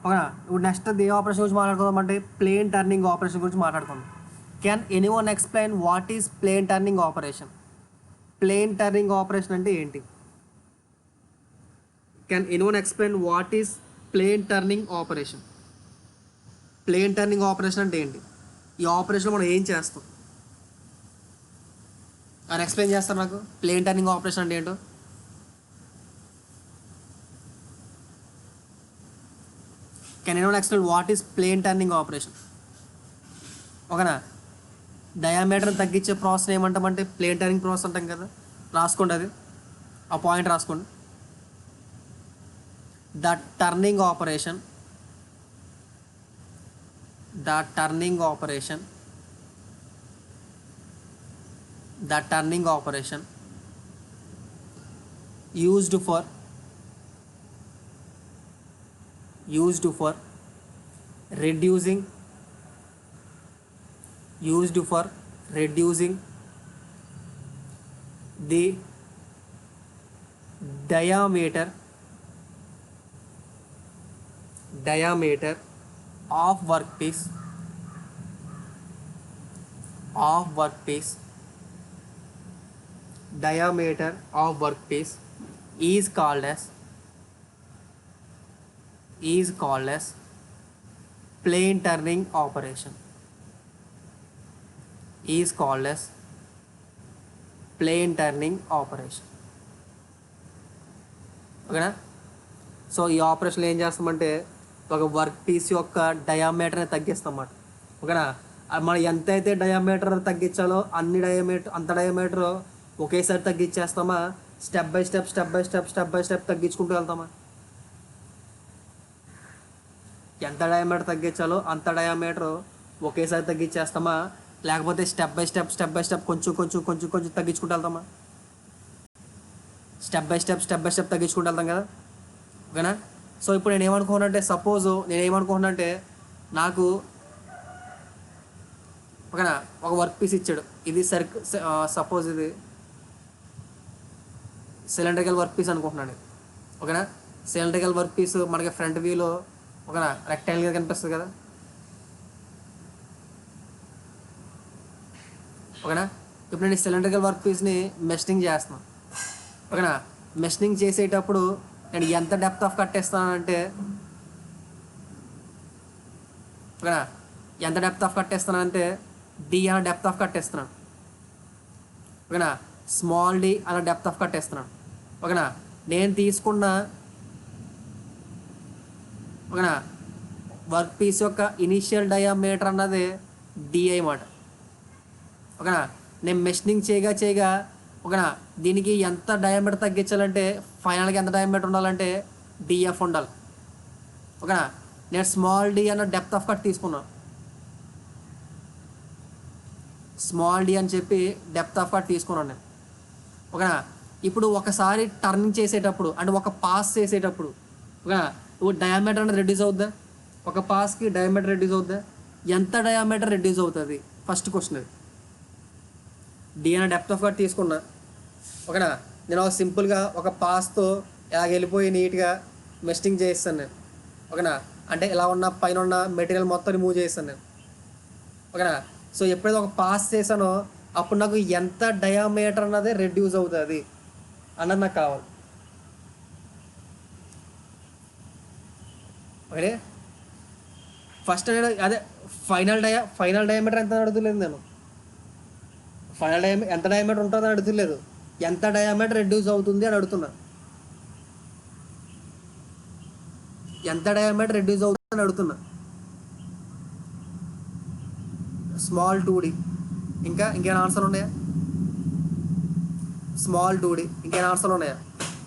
ఓకేనా. ఇప్పుడు నెక్స్ట్ ఏ ఆపరేషన్ గురించి మాట్లాడుకుందాం అంటే ప్లేన్ టర్నింగ్ ఆపరేషన్ గురించి మాట్లాడుకుందాం. Can anyone explain what is plain turning operation? Plain turning operation అంటే ఏంటి? Can anyone explain what is plain turning operation? Plain turning operation అంటే ఏంటి? ఈ ఆపరేషన్ మనం ఏం చేస్తాం అని ఎక్స్ప్లెయిన్ చేస్తారు నాకు. ప్లేన్ టర్నింగ్ ఆపరేషన్ అంటే ఏంటో. Can anyone explain what is plain turning operation? ఓకేనా. డయామీటర్ని తగ్గించే ప్రాసెస్ ఏమంటామంటే ప్లేన్ టర్నింగ్ ప్రాసెస్ అంటాం కదా. రాసుకోండి, అది ఆ పాయింట్ రాసుకోండి. The turning operation, the turning operation, the turning operation used for reducing the diameter of workpiece diameter of workpiece is called as plane turning operation. Is called as plane turning operation. ఓకేనా. So ఈ ఆపరేషన్లో ఏం చేస్తామంటే ఒక work piece యొక్క డయామీటర్ని తగ్గిస్తాం అన్నమాట. ఓకేనా. మనం ఎంతైతే డయామీటర్ తగ్గించాలో అంత డయామీటర్ ఒకేసారి తగ్గించేస్తామా, స్టెప్ బై స్టెప్ తగ్గించుకుంటూ వెళ్తామా? ఎంత డయామీటర్ తగ్గించాలో అంత డయామీటర్ ఒకేసారి తగ్గించేస్తామా, లేకపోతే స్టెప్ బై స్టెప్ కొంచెం తగ్గించుకుంటూ వెళ్తామా? స్టెప్ బై స్టెప్ తగ్గించుకుంటూ వెళ్తాం కదా. ఓకేనా. సో ఇప్పుడు నేనేమనుకుంటున్నానంటే నాకు ఓకేనా ఒక వర్క్ పీస్ ఇచ్చాడు. ఇది సపోజ్ ఇది సిలిండ్రికల్ వర్క్ పీస్ అనుకుంటున్నాను. ఓకేనా. సిలిండ్రికల్ వర్క్ పీస్ మనకి ఫ్రంట్ వ్యూలో ఓకేనా రెక్టాంగిల్గా కనిపిస్తుంది కదా. ఓకేనా. ఇప్పుడు నేను సిలిండ్రికల్ వర్క్ పీస్ని మెషినింగ్ చేస్తున్నాను. ఓకేనా. మెషినింగ్ చేసేటప్పుడు నేను ఎంత డెప్త్ ఆఫ్ కట్టేస్తానంటే ఓకేనా ఎంత డెప్త్ ఆఫ్ కట్టేస్తానంటే డి అన్న డెప్త్ ఆఫ్ కట్టేస్తున్నాను. ఓకేనా. స్మాల్ డి అన్న డెప్త్ ఆఫ్ కట్టేస్తున్నాను. ఓకేనా. నేను తీసుకున్న ఓకేనా వర్క్ పీస్ యొక్క ఇనిషియల్ డయామీటర్ అన్నది డి అన్నమాట. ఓకేనా. నేను మెషినింగ్ చేయగా ఓకేనా దీనికి ఎంత డయామీటర్ తగ్గించాలంటే ఫైనల్గా ఎంత డయామీటర్ ఉండాలంటే డిఎఫ్ ఉండాలి. ఓకేనా. నేను స్మాల్ డి అన్న డెప్త్ ఆఫ్ కట్ తీసుకున్నాను. స్మాల్ డి అని చెప్పి డెప్త్ ఆఫ్ కట్ తీసుకున్నాను నేను. ఓకేనా. ఇప్పుడు ఒకసారి టర్నింగ్ చేసేటప్పుడు అంటే ఒక పాస్ చేసేటప్పుడు ఓకేనా డయామీటర్ అనేది రెడ్యూస్ అవుద్దా? ఒక పాస్కి డయామీటర్ రెడ్యూస్ అవుద్దా? ఎంత డయామీటర్ రెడ్యూస్ అవుతుంది? ఫస్ట్ క్వశ్చన్ అది. డి అనే డెప్త్ ఆఫ్ కట్ తీసుకున్నా. ఓకేనా. నేను సింపుల్గా ఒక పాస్తో ఇలా వెళ్ళిపోయి నీట్గా మెస్టింగ్ చేయిస్తాను నేను. ఓకేనా. అంటే ఇలా ఉన్న పైన ఉన్న మెటీరియల్ మొత్తం రిమూవ్ చేస్తాను నేను. ఓకేనా. సో ఎప్పుడైతే ఒక పాస్ చేశానో అప్పుడు నాకు ఎంత డయామీటర్ అన్నది రెడ్యూస్ అవుతుంది అన్నది నాకు కావాలి. ఓకే. ఫస్ట్ నేను అదే ఫైనల్ డయామీటర్ ఎంత అడుగుతలేదు నేను. ఎంత డయామీటర్ ఉంటుందని అడుగుతలేదు, ఎంత డయామీటర్ రెడ్యూస్ అవుతుంది అని అడుగుతున్నా. ఎంత డయామీటర్ రెడ్యూస్ అవుతుంది అని అడుగుతున్నా. Small 2D. ఇంకేమైనా ఆన్సర్ ఉన్నాయా? స్మాల్ 2D ఇంకేమైనా ఆన్సర్ ఉన్నాయా?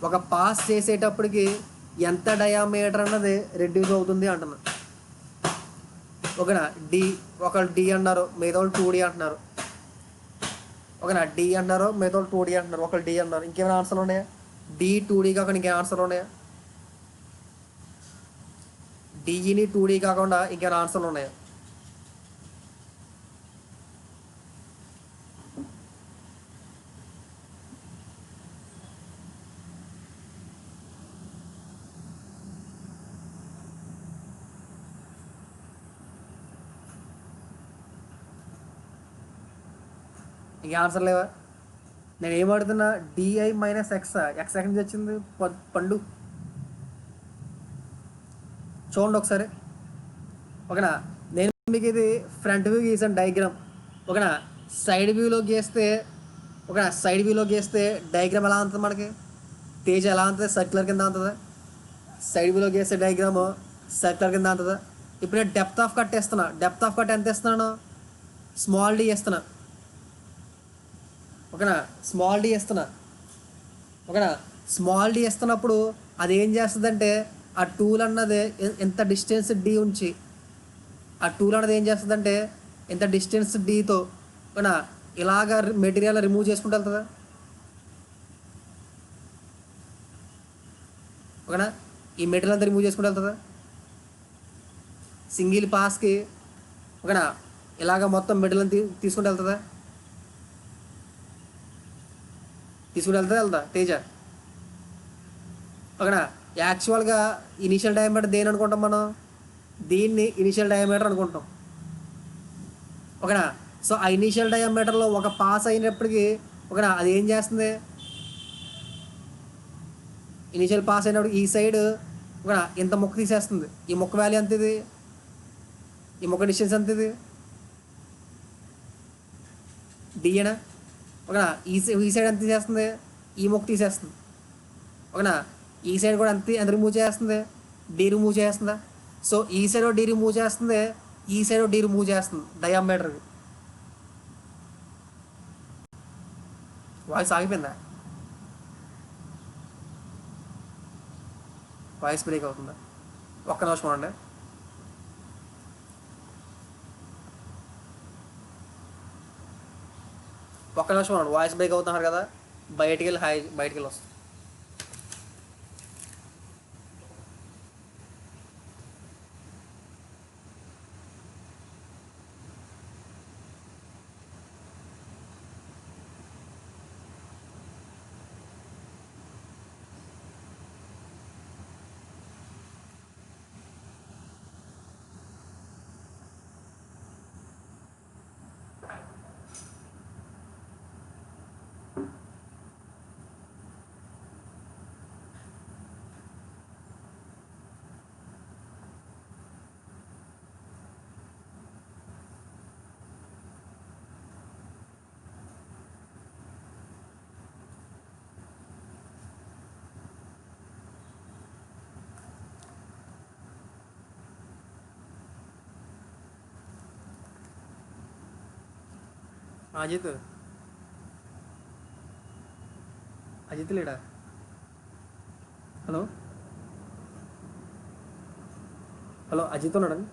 ఒక పాస్ చేసేటప్పటికి ఎంత డయామీటర్ అన్నది రెడ్యూస్ అవుతుంది అంటున్నా. ఓకేనా. ఒకళ్ళు డి అన్నారు, మిగతా వాళ్ళు 2D అంటున్నారు. ఓకేనా. డి అన్నారు, మిగతా వాళ్ళు 2D అంటున్నారు. ఒకళ్ళు డి అన్నారు. ఇంకేమైనా ఆన్సర్లు ఉన్నాయా? డి 2D కాకుండా ఇంకేమైనా ఆన్సర్లు ఉన్నాయా? డిఈని 2D కాకుండా ఇంకేమైనా ఆన్సర్లు ఉన్నాయా? ఇంక ఆన్సర్ లేవా? నేను ఏం అడుగుతున్నా, డిఐ మైనస్ ఎక్స్. ఎక్స్ ఎక్కడి నుంచి వచ్చింది? పండు. చూడండి ఒకసారి. ఓకేనా, నేను మీకు ఇది ఫ్రంట్ వ్యూ గీసాను డయాగ్రామ్. ఓకేనా, సైడ్ వ్యూలో గీస్తే, ఓకేనా, సైడ్ వ్యూలో గీస్తే డయాగ్రామ్ ఎలా ఉంటుంది మనకి? పేజ్ ఎలా ఉంటుంది? సర్క్యులర్ కింద ఉంటుంది. సైడ్ వ్యూలో గీస్తే డయాగ్రామ్ సర్క్యులర్ కింద ఉంటుంది. ఇప్పుడు నేను డెప్త్ ఆఫ్ కట్ ఇస్తున్నా. డెప్త్ ఆఫ్ కట్ ఎంత ఇస్తున్నాను? స్మాల్ డి ఇస్తున్నా. ఓకేనా, స్మాల్ డి ఇస్తున్నా. ఓకేనా, స్మాల్ డి ఇస్తున్నప్పుడు అది ఏం చేస్తుందంటే, ఆ టూల్ అన్నది ఎంత డిస్టెన్స్ డి ఉంచి, ఆ టూల్ అన్నది ఏం చేస్తుందంటే ఎంత డిస్టెన్స్ డీతో, ఓకేనా, ఇలాగ మెటీరియల్ రిమూవ్ చేసుకుంటూ వెళ్తుందా? ఓకేనా, ఈ మెటీరియల్ అంతా రిమూవ్ చేసుకుంటూ వెళ్తుందా సింగిల్ పాస్కి? ఓకేనా, ఇలాగ మొత్తం మెటీరియల్ తీసుకుంటూ వెళ్తుందా? తీసుకుంటూ వెళ్తా తేజ? ఓకేనా, యాక్చువల్గా ఇనిషియల్ డయామీటర్ దేని అనుకుంటాం మనం? దీన్ని ఇనిషియల్ డయామీటర్ అనుకుంటాం. ఓకేనా, సో ఆ ఇనిషియల్ డయామీటర్లో ఒక పాస్ అయినప్పటికీ, ఓకేనా, అది ఏం చేస్తుంది? ఇనిషియల్ పాస్ అయినప్పుడు ఈ సైడ్, ఓకేనా, ఇంత ముక్క తీసేస్తుంది. ఈ ముక్క వాల్యూ ఎంత ఇది? ఈ ముక్క డిస్టెన్స్ ఎంత ఇది? డిఏనా? ఓకేనా, ఈ సైడ్ ఎంత తీసేస్తుంది? ఈ ముక్క తీసేస్తుంది. ఓకేనా, ఈ సైడ్ కూడా ఎంత రిమూవ్ చేస్తుంది? డి రిమూవ్ చేస్తుందా? సో ఈ సైడ్ డి రిమూవ్ చేస్తుంది, ఈ సైడ్ డి రిమూవ్ చేస్తుంది డయామీటర్కి. వాయిస్ ఆగిపోయిందా? వాయిస్ బ్రేక్ అవుతుందా? ఒక్క నిమిషం ఉండండి. ఒక్క నిమిషం ఉండండి. వాయిస్ బ్రేక్ అవుతున్నారు కదా, బయటికి వెళ్ళి బయటికి వెళ్ళి వస్తుంది. అజిత్, అజిత్ లేడా? హలో హలో, అజిత్ ఉన్నాడండి?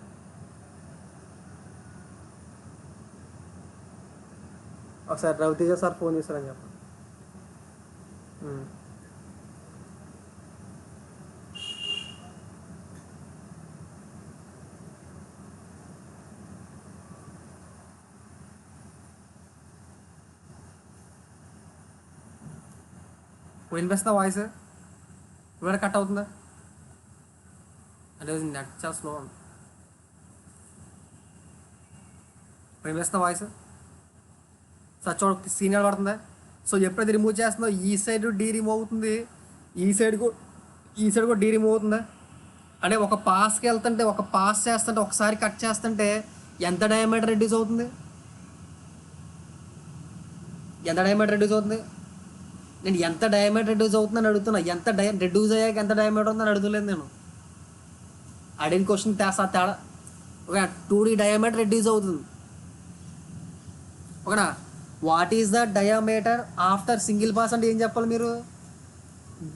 ఒకసారి రవితేజ సార్ ఫోన్ చేశారని చెప్పండి. వినిపిస్తుందా వాయిస్? ఇవాళ కట్ అవుతుందా? అంటే నెట్ చాలా స్లో ఉంది. వినిపిస్తుందా వాయిస్? సార్ చూడ సీనియర్ పడుతుందా? సో ఎప్పుడైతే రిమూవ్ చేస్తుందో ఈ సైడ్ డీ రిమూవ్ అవుతుంది, ఈ సైడ్ కూడా డీ రిమూవ్ అవుతుందా? అంటే ఒక పాస్కి వెళ్తుంటే, ఒక పాస్ చేస్తుంటే, ఒకసారి కట్ చేస్తుంటే ఎంత డయామీటర్ రెడ్యూస్ అవుతుంది? ఎంత డయామీటర్ రెడ్యూస్ అవుతుంది? నేను ఎంత డయామీటర్ రెడ్యూస్ అవుతుందని అడుగుతున్నా. రెడ్యూస్ అయ్యాక ఎంత డయామీటర్ ఉందని అడుగుతలేదు నేను. అడిగిన క్వశ్చన్ తేడా. ఒక 2D డయామీటర్ రెడ్యూస్ అవుతుంది. ఓకేనా, what is the diameter after single pass అంటే ఏం చెప్పాలి మీరు?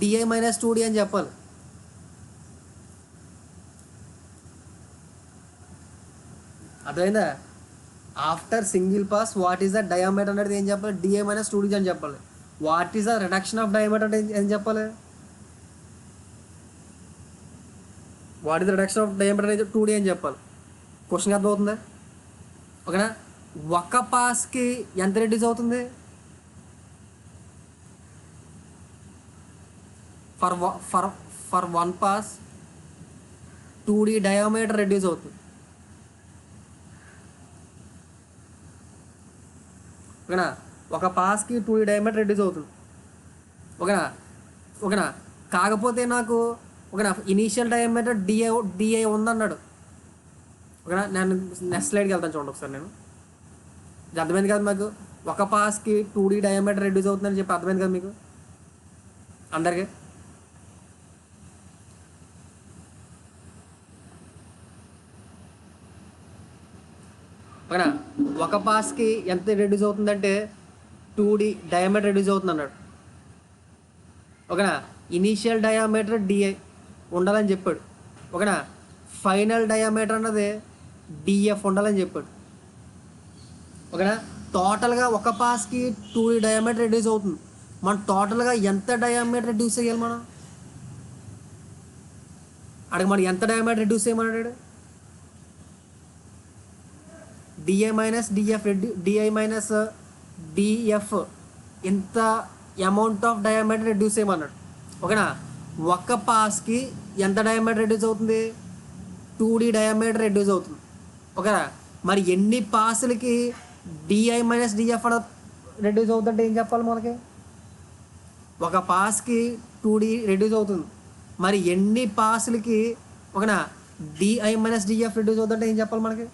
డిఐ మైనస్ 2D అని చెప్పాలి. అర్థమైందా? After single pass what is the diameter అనేది ఏం చెప్పాలి? డిఐ మైనస్ 2D అని చెప్పాలి. What is the reduction of diameter అంటే ఏం చెప్పాలి? What is the reduction of diameter అనేది 2D అని చెప్పాలి. క్వశ్చన్ అర్థమవుతుందా? ఓకేనా, ఒక పాస్కి ఎంత రెడ్యూస్ అవుతుంది? For one pass 2D diameter reduce అవుతుంది. ఓకేనా, ఒక పాస్కి 2D డయామీటర్ రెడ్యూస్ అవుతుంది. ఓకేనా ఓకేనా కాకపోతే నాకు ఓకేనా ఇనీషియల్ డయామీటర్ డిఐ ఉందన్నాడు. ఓకేనా నేను నెక్స్ట్ స్లైడ్కి వెళ్తాను చూడండి ఒకసారి. నేను ఇది అర్థమైంది కదా మాకు, ఒక పాస్కి 2D డయామీటర్ రెడ్యూస్ అవుతుందని చెప్పి అర్థమైంది కదా మీకు అందరికీ. ఓకేనా ఒక పాస్కి ఎంత రెడ్యూస్ అవుతుందంటే 2D డయామీటర్ రెడ్యూస్ అవుతుంది అన్నాడు. ఓకేనా ఇనీషియల్ డయామీటర్ డిఐ ఉండాలని చెప్పాడు. ఓకేనా ఫైనల్ డయామీటర్ అన్నది డిఎఫ్ ఉండాలని చెప్పాడు. ఓకేనా టోటల్గా ఒక పాస్కి 2D డయామీటర్ రెడ్యూస్ అవుతుంది. మనం టోటల్గా ఎంత డయామీటర్ రెడ్యూస్ చేయాలి మనం మనం ఎంత డయామీటర్ రెడ్యూస్ చేయమన్నాడు. డిఐ మైనస్ డిఎఫ్ ఇంత అమౌంట్ ఆఫ్ డయామీటర్ రెడ్యూస్ చేయమన్నాడు. ఓకేనా ఒక్క పాస్కి ఎంత డయామీటర్ రెడ్యూస్ అవుతుంది, 2D డయామీటర్ రెడ్యూస్ అవుతుంది. ఓకేనా మరి ఎన్ని పాసులకి డిఐ మైనస్ డిఎఫ్ రెడ్యూస్ అవుతుందంటే ఏం చెప్పాలి మనకి, ఒక పాస్కి 2D రెడ్యూస్ అవుతుంది, మరి ఎన్ని పాసులకి ఓకేనా డిఐ మైనస్ డిఎఫ్ రెడ్యూస్ అవుతుందంటే ఏం చెప్పాలి మనకి.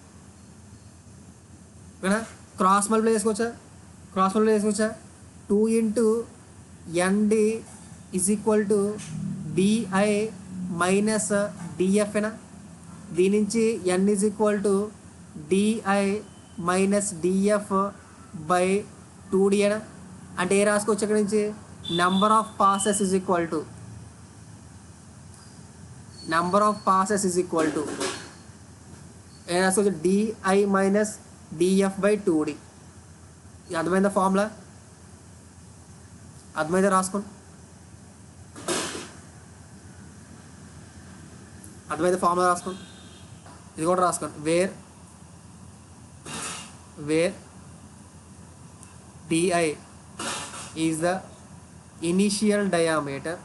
ఓకేనా క్రాస్ మల్టిప్లై చేసుకోవచ్చా, 2 into ND is equal to DI minus DF ఏనా, దీని నుంచి N is equal to DI minus DF by 2D ఏనా. అంటే ఏ రాసుకోవచ్చు ఇక్కడ నుంచి, number of passes is equal to ఏ రాసుకోవచ్చు DI minus DF by 2D. అర్థమైందా ఫార్ములా, అర్థమైందా రాసుకోండి, అర్థమైందా ఫార్ములా రాసుకోండి, ఇది కూడా రాసుకోండి. Where DI is the initial diameter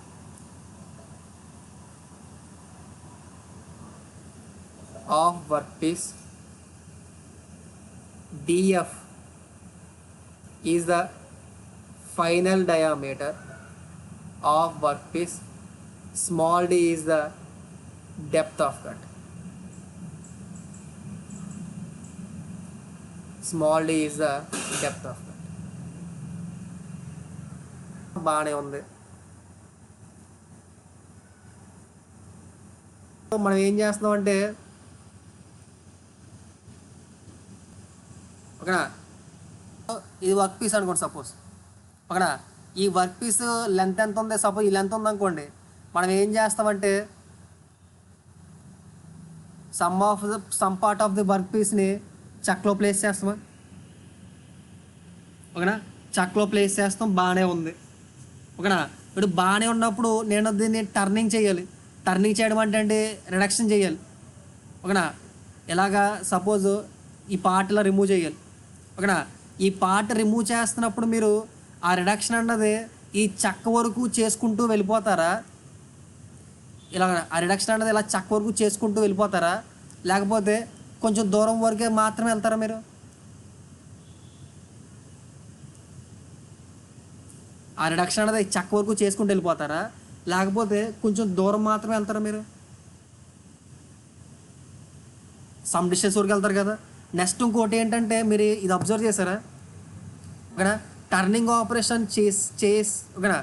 of workpiece, DF is the final diameter of workpiece, small d is the depth of cut, బాగానే ఉంది. మనం ఏం చేస్తున్నాం అంటే ఓకేనా ఇది వర్క్ పీస్ అనుకోండి సపోజ్. ఓకేనా ఈ వర్క్ పీస్ లెంత్ ఎంత ఉంది, సపోజ్ ఈ లెంత్ ఉంది అనుకోండి, మనం ఏం చేస్తామంటే some part of the work పీస్ని చక్లో ప్లేస్ చేస్తామా. ఓకేనా చక్లో ప్లేస్ చేస్తాం, బాగానే ఉంది. ఓకేనా ఇప్పుడు బాగానే ఉన్నప్పుడు నేను దీన్ని టర్నింగ్ చేయాలి. టర్నింగ్ చేయడం అంటే రిడక్షన్ చేయాలి. ఓకేనా ఎలాగా సపోజ్ ఈ పార్ట్ ఇలా రిమూవ్ చేయాలి. ఓకేనా ఈ పార్ట్ రిమూవ్ చేస్తున్నప్పుడు మీరు ఆ రిడక్షన్ అన్నది ఈ చెక్క వరకు చేసుకుంటూ వెళ్ళిపోతారా, ఇలా ఆ రిడక్షన్ అన్నది ఇలా చెక్క వరకు చేసుకుంటూ వెళ్ళిపోతారా, లేకపోతే కొంచెం దూరం వరకే మాత్రమే వెళ్తారా మీరు. ఆ రిడక్షన్ అన్నది చెక్క వరకు చేసుకుంటూ వెళ్ళిపోతారా, లేకపోతే కొంచెం దూరం మాత్రమే వెళ్తారా మీరు. సమ్ డిస్టెన్స్ వరకు వెళ్తారు కదా. నెక్స్ట్ ఇంకోటి ఏంటంటే మీరు ఇది అబ్జర్వ్ చేశారా, ఓకేనా టర్నింగ్ ఆపరేషన్ ఓకేనా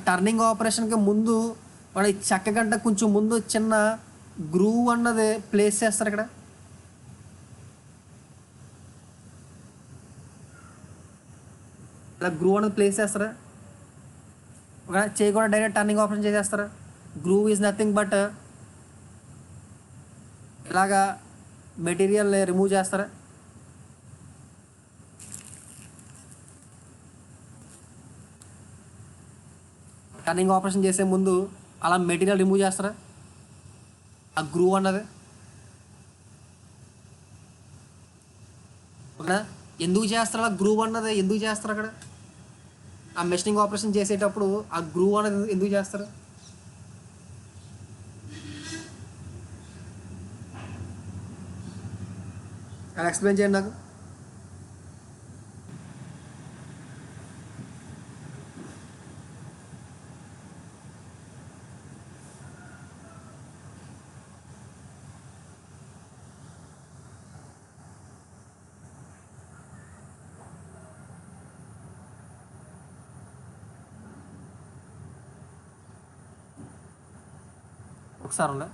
టర్నింగ్ ఆపరేషన్కి ముందు మన ఈ చెక్క గంట కొంచెం ముందు చిన్న గ్రూవ్ అన్నది ప్లేస్ చేస్తారు. ఇక్కడ ఇలా గ్రూవ్ అన్నది ప్లేస్ చేస్తారా, ఓకేనా చేయకుండా డైరెక్ట్ టర్నింగ్ ఆపరేషన్ చేసేస్తారా. గ్రూవ్ ఈజ్ నథింగ్ బట్ ఇలాగా మెటీరియల్ని రిమూవ్ చేస్తారా. టర్నింగ్ ఆపరేషన్ చేసే ముందు అలా మెటీరియల్ రిమూవ్ చేస్తారా ఆ గ్రూవ్ అన్నది. ఓకేనా ఎందుకు చేస్తారు అలా గ్రూవ్ అన్నది ఎందుకు చేస్తారు అక్కడ ఆ మెషినింగ్ ఆపరేషన్ చేసేటప్పుడు ఆ గ్రూవ్ అనేది ఎందుకు చేస్తారు. అది ఎక్స్ప్లెయిన్ చేయండి నాకు. ఒకసారి ఉండే.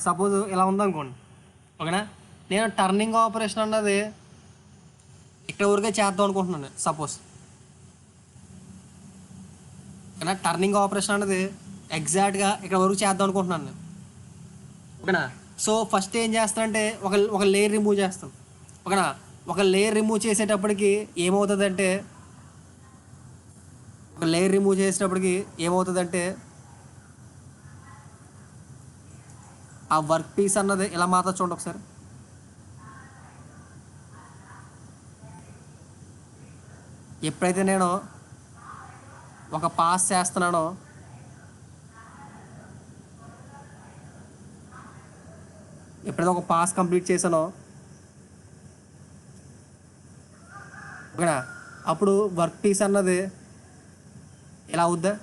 సపోజ్ ఇలా ఉందనుకోండి, ఓకేనా. నేను టర్నింగ్ ఆపరేషన్ అన్నది ఇక్కడ వరకే చేద్దాం అనుకుంటున్నాను సపోజ్, ఓకేనా. టర్నింగ్ ఆపరేషన్ అన్నది ఎగ్జాక్ట్గా ఇక్కడ వరకు చేద్దాం అనుకుంటున్నాను నేను, ఓకేనా. సో ఫస్ట్ ఏం చేస్తానంటే ఒక లేయర్ రిమూవ్ చేస్తాం, ఓకేనా. ఒక లేయర్ రిమూవ్ చేసేటప్పటికి ఏమవుతుందంటే ఒక లేయర్ రిమూవ్ చేసేటప్పటికి ఏమవుతుందంటే ఆ వర్క్ పీస్ అన్నది ఇలా మాత్రం చూడండి ఒకసారి. ఎప్పుడైతే నేను ఒక పాస్ చేస్తున్నానో, ఎప్పుడైతే ఒక పాస్ కంప్లీట్ చేశానో, ఓకేనా, అప్పుడు వర్క్ పీస్ అన్నది ఎలా అవుద్దా,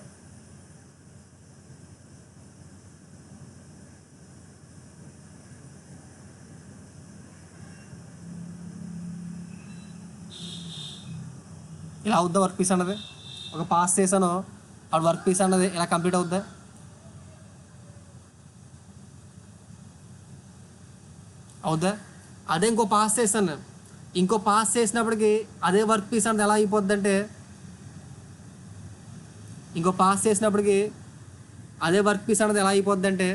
ఇలా అవుద్దా వర్క్ పీస్ అన్నది. ఒక పాస్ చేశాను, ఆ వర్క్ పీస్ అన్నది ఇలా కంప్లీట్ అవుద్దా. అవుద్దా. అదే ఇంకో పాస్ చేశాను నేను, ఇంకో పాస్ చేసినప్పటికి అదే వర్క్ పీస్ అన్నది ఎలా అయిపోద్ది అంటే, ఇంకో పాస్ చేసినప్పటికి అదే వర్క్ పీస్ అన్నది ఎలా అయిపోద్ది అంటే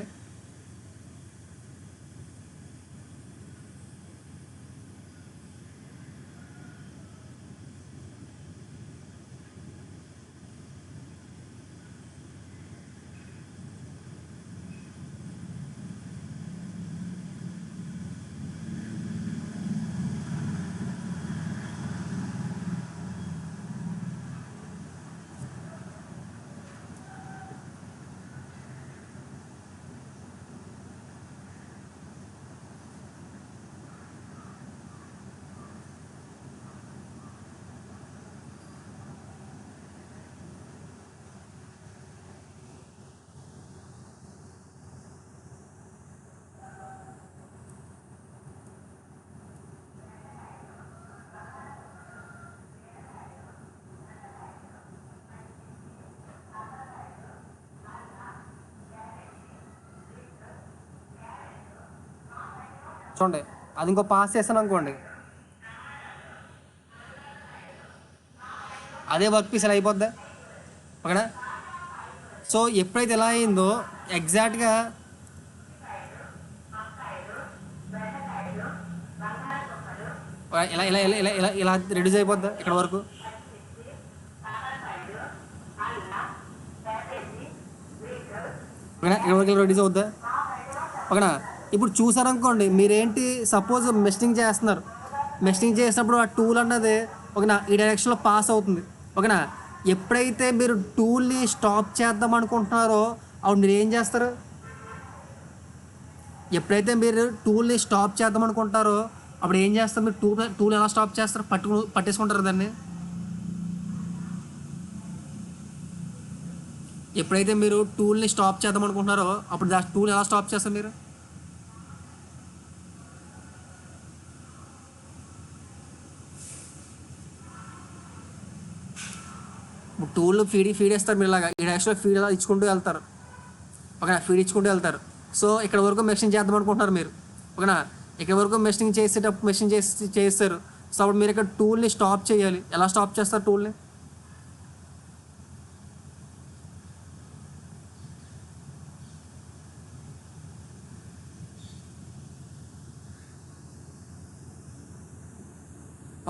చూడండి, అది ఇంకో పాస్ చేశాను అనుకోండి, అదే వర్క్ పీస్ ఎలా అయిపోద్దా, ఓకేనా. సో ఎప్పుడైతే ఎలా అయిందో ఎగ్జాక్ట్గా ఇలా ఇలా ఇలా ఇలా ఇలా ఇలా రెడ్యూస్ అయిపోద్దా ఇక్కడ వరకు, ఓకేనా. ఇక్కడ వరకు రెడ్యూస్ అవుద్దా, ఓకేనా. ఇప్పుడు చూసారనుకోండి మీరేంటి, సపోజ్ మెస్టింగ్ చేస్తున్నారు, మెస్టింగ్ చేసినప్పుడు ఆ టూల్ అన్నది ఓకేనా ఈ డైరెక్షన్లో పాస్ అవుతుంది, ఓకేనా. ఎప్పుడైతే మీరు టూల్ని స్టాప్ చేద్దాం అనుకుంటున్నారో అప్పుడు మీరు ఏం చేస్తారు, ఎప్పుడైతే మీరు టూల్ని స్టాప్ చేద్దాం అనుకుంటారో అప్పుడు ఏం చేస్తారు, మీరు టూల్ ఎలా స్టాప్ చేస్తారు, పట్టేసుకుంటారు దాన్ని. ఎప్పుడైతే మీరు టూల్ని స్టాప్ చేద్దాం అనుకుంటున్నారో అప్పుడు టూల్ ఎలా స్టాప్ చేస్తారు మీరు. టూల్ ఫీడ్ వేస్తారు మీరు, ఇలాగా ఈ డైరెక్షన్లో ఫీడ్ ఎలా ఇచ్చుకుంటూ వెళ్తారు, ఓకేనా. ఫీడ్ ఇచ్చుకుంటూ వెళ్తారు. సో ఇక్కడ వరకు మెషిన్ చేద్దాం అనుకుంటున్నారు మీరు, ఓకేనా. ఇక్కడ వరకు మెషిన్ చేసేటప్పుడు మెషిన్ చేస్తారు. సో అప్పుడు మీరు ఇక్కడ టూల్ని స్టాప్ చేయాలి. ఎలా స్టాప్ చేస్తారు టూల్ని,